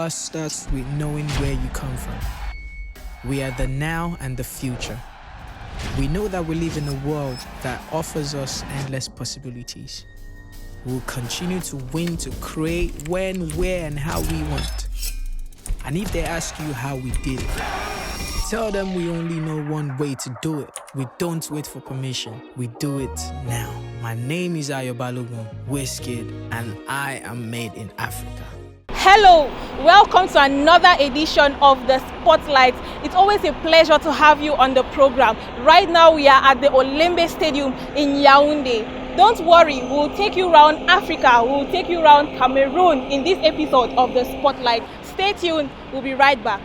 trust starts with knowing where you come from. We are the now and the future. We know that we live in a world that offers us endless possibilities. We'll continue to win, to create when, where, and how we want. And if they ask you how we did it, tell them we only know one way to do it. We don't wait for permission. We do it now. My name is AUB-UAR, Wizkid, and I am made in Africa. Hello, welcome to another edition of the Spotlight. It's always a pleasure to have you on the program. Right now we are at the Olembe Stadium in Yaoundé. Don't worry, we'll take you around Africa, we'll take you around Cameroon in this episode of the Spotlight. Stay tuned, we'll be right back.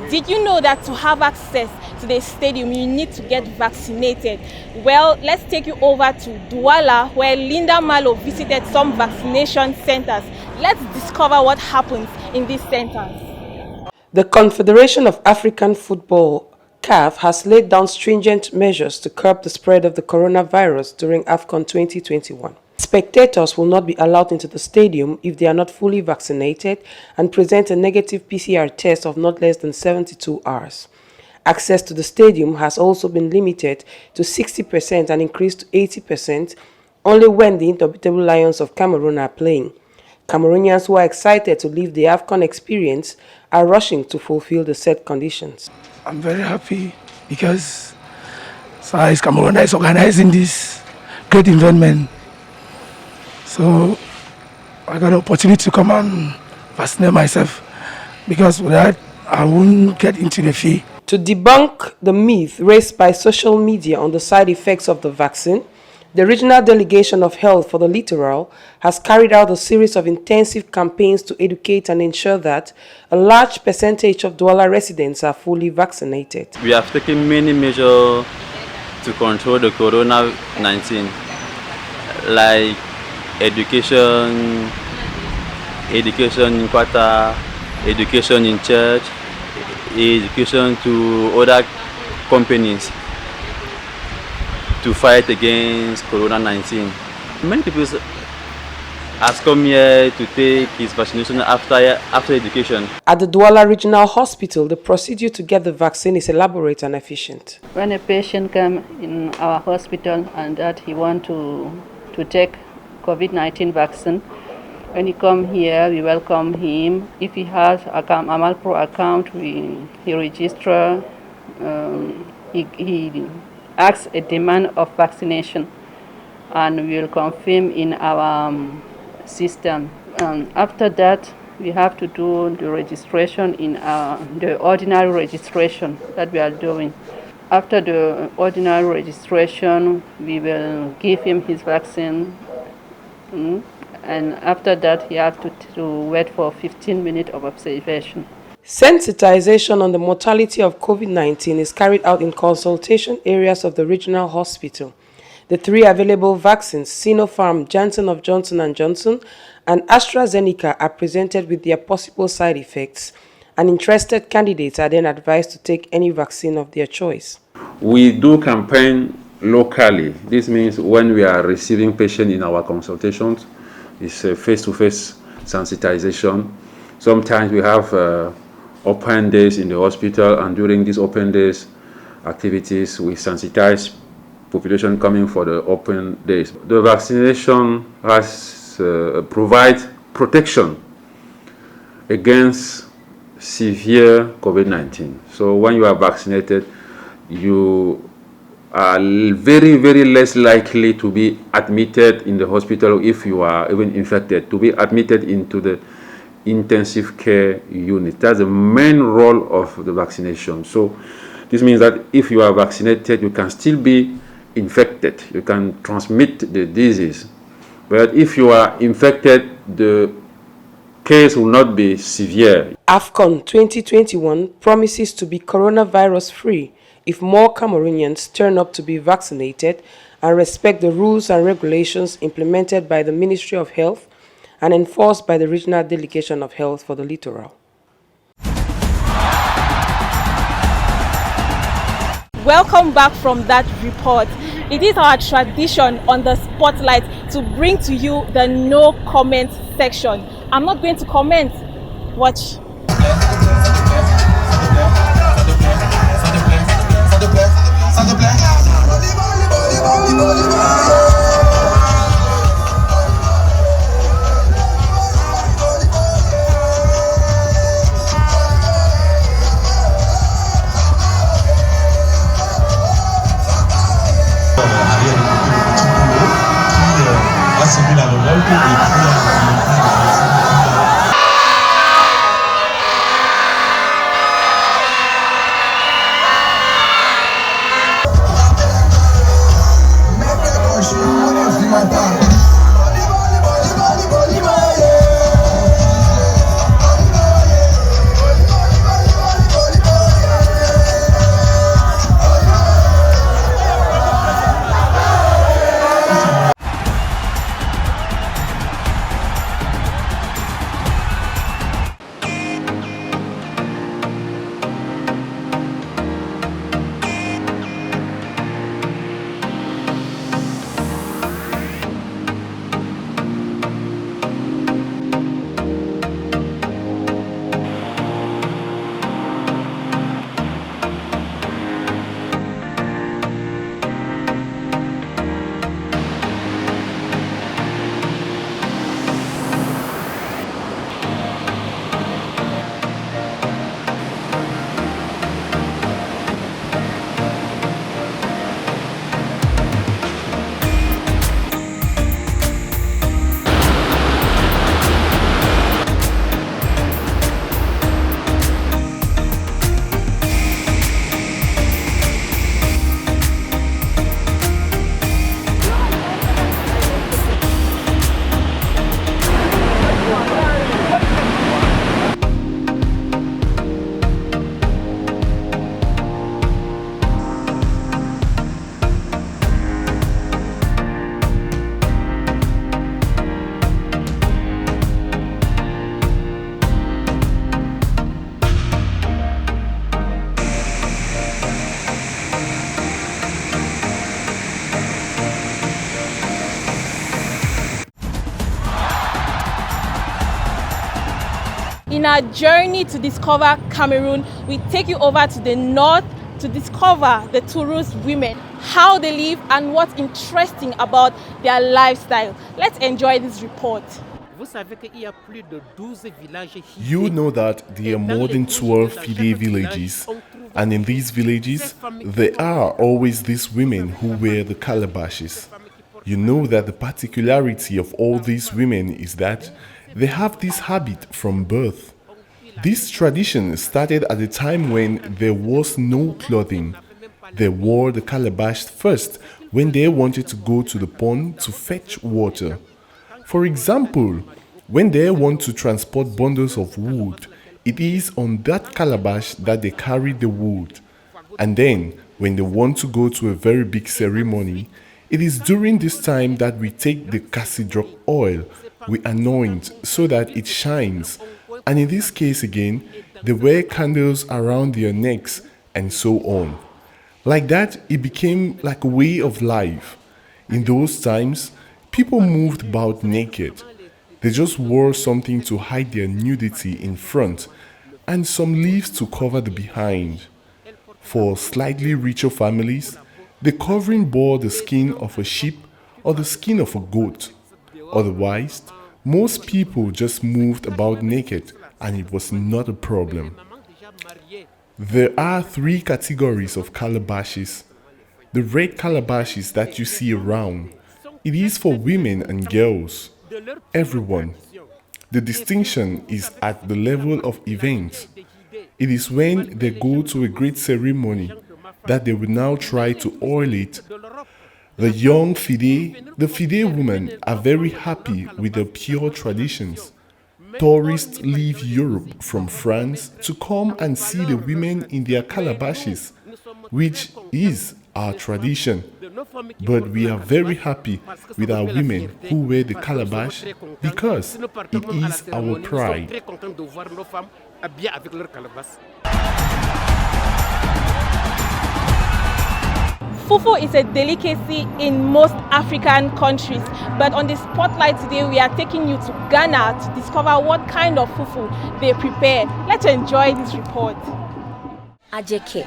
Did you know that to have access to the stadium, you need to get vaccinated? Well, let's take you over to Douala, where Linda Malo visited some vaccination centers. Let's discover what happens in these centers. The Confederation of African Football, CAF, has laid down stringent measures to curb the spread of the coronavirus during AFCON 2021. Spectators will not be allowed into the stadium if they are not fully vaccinated and present a negative PCR test of not less than 72 hours. Access to the stadium has also been limited to 60% and increased to 80% only when the indomitable Lions of Cameroon are playing. Cameroonians who are excited to live the AFCON experience are rushing to fulfill the set conditions. I'm very happy because Cameroon is organizing this great event. So I got an opportunity to come and vaccinate myself because with that I won't get into the fee. To debunk the myth raised by social media on the side effects of the vaccine, the Regional Delegation of Health for the Littoral has carried out a series of intensive campaigns to educate and ensure that a large percentage of Douala residents are fully vaccinated. We have taken many measures to control the corona-19, like education in quarter, education in church, education to other companies to fight against corona-19. Many people has come here to take his vaccination after education. At the Douala Regional Hospital, the procedure to get the vaccine is elaborate and efficient. When a patient comes in our hospital and that he wants to take COVID-19 vaccine, when he comes here, we welcome him. If he has a Amalpro account, he registers, he asks a demand of vaccination, and we will confirm in our system. After that, we have to do the registration in the ordinary registration that we are doing. After the ordinary registration, we will give him his vaccine. And after that, he has to wait for 15 minutes of observation. Sensitization on the mortality of COVID-19 is carried out in consultation areas of the regional hospital. The three available vaccines, Sinopharm, Johnson & Johnson & Johnson, and AstraZeneca, are presented with their possible side effects, and interested candidates are then advised to take any vaccine of their choice. We do campaign locally. This means when we are receiving patients in our consultations, it's a face-to-face sensitization. Sometimes we have open days in the hospital, and during these open days activities, we sensitize population coming for the open days. The vaccination has provides protection against severe COVID-19. So when you are vaccinated, you are very, very less likely to be admitted in the hospital if you are even infected, to be admitted into the intensive care unit. That's the main role of the vaccination. So this means that if you are vaccinated, you can still be infected. You can transmit the disease. But if you are infected, the case will not be severe. AFCON 2021 promises to be coronavirus-free if more Cameroonians turn up to be vaccinated and respect the rules and regulations implemented by the Ministry of Health and enforced by the Regional Delegation of Health for the Littoral. Welcome back from that report. It is our tradition on the Spotlight to bring to you the no comment section. I'm not going to comment. Watch. In our journey to discover Cameroon, we take you over to the north to discover the Toulouse women, how they live and what's interesting about their lifestyle. Let's enjoy this report. You know that there are more than 12 Fide villages, and in these villages, there are always these women who wear the calabashes. You know that the particularity of all these women is that they have this habit from birth. This tradition started at a time when there was no clothing. They wore the calabash first when they wanted to go to the pond to fetch water. For example, when they want to transport bundles of wood, it is on that calabash that they carry the wood. And then, when they want to go to a very big ceremony, it is during this time that we take the cassidroc oil, we anoint so that it shines. And in this case again, they wear candles around their necks and so on. Like that, it became like a way of life. In those times, people moved about naked. They just wore something to hide their nudity in front and some leaves to cover the behind. For slightly richer families, the covering bore the skin of a sheep or the skin of a goat. Otherwise, most people just moved about naked and it was not a problem. There are 3 categories of calabashes. The red calabashes that you see around, it is for women and girls, everyone. The distinction is at the level of events. It is when they go to a great ceremony that they will now try to oil it. The young Fide, the Fide women are very happy with the pure traditions. Tourists leave Europe from France to come and see the women in their calabashes, which is our tradition. But we are very happy with our women who wear the calabash because it is our pride. Fufu is a delicacy in most African countries, but on the spotlight today, we are taking you to Ghana to discover what kind of fufu they prepare. Let's enjoy this report. Ajeke,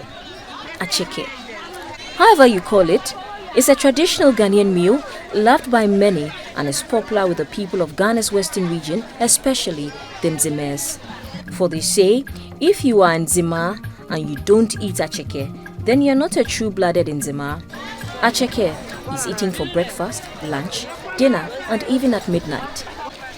acheke, however you call it, is a traditional Ghanaian meal loved by many and is popular with the people of Ghana's western region, especially the Nzimes. For they say, if you are Nzima and you don't eat acheke, then you're not a true-blooded Nzima. Acheke is eaten for breakfast, lunch, dinner, and even at midnight.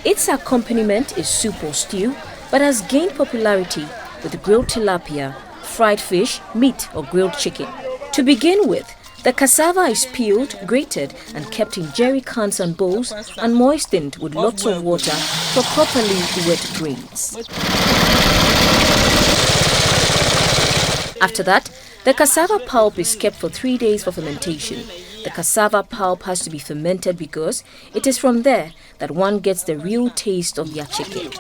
Its accompaniment is soup or stew, but has gained popularity with grilled tilapia, fried fish, meat, or grilled chicken. To begin with, the cassava is peeled, grated, and kept in jerry cans and bowls and moistened with lots of water for properly wet grains. After that, the cassava pulp is kept for 3 days for fermentation. The cassava pulp has to be fermented because it is from there that one gets the real taste of the acheke.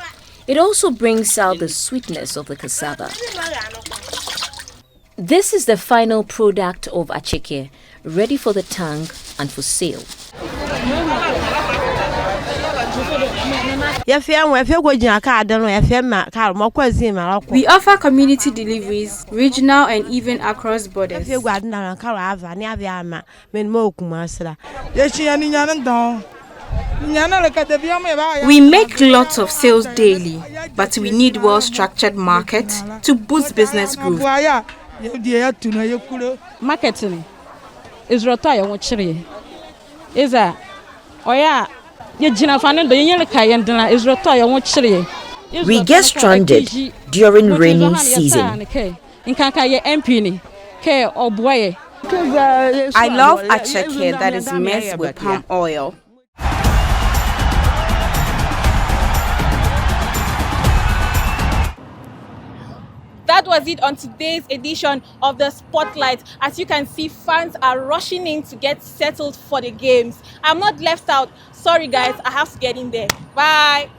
It also brings out the sweetness of the cassava. This is the final product of acheke, ready for the tongue and for sale. We offer community deliveries, regional and even across borders. We make lots of sales daily, but we need well-structured markets to boost business growth. Marketing is rotaya wonchiri. Is a oya yejina fanendo yenyeleka yendana is rotaya wonchiri. We get stranded during rainy season. I love acheke that is mixed with palm oil. That was it on today's edition of the Spotlight. As you can see, fans are rushing in to get settled for the games. I'm not left out. Sorry guys, I have to get in there. Bye.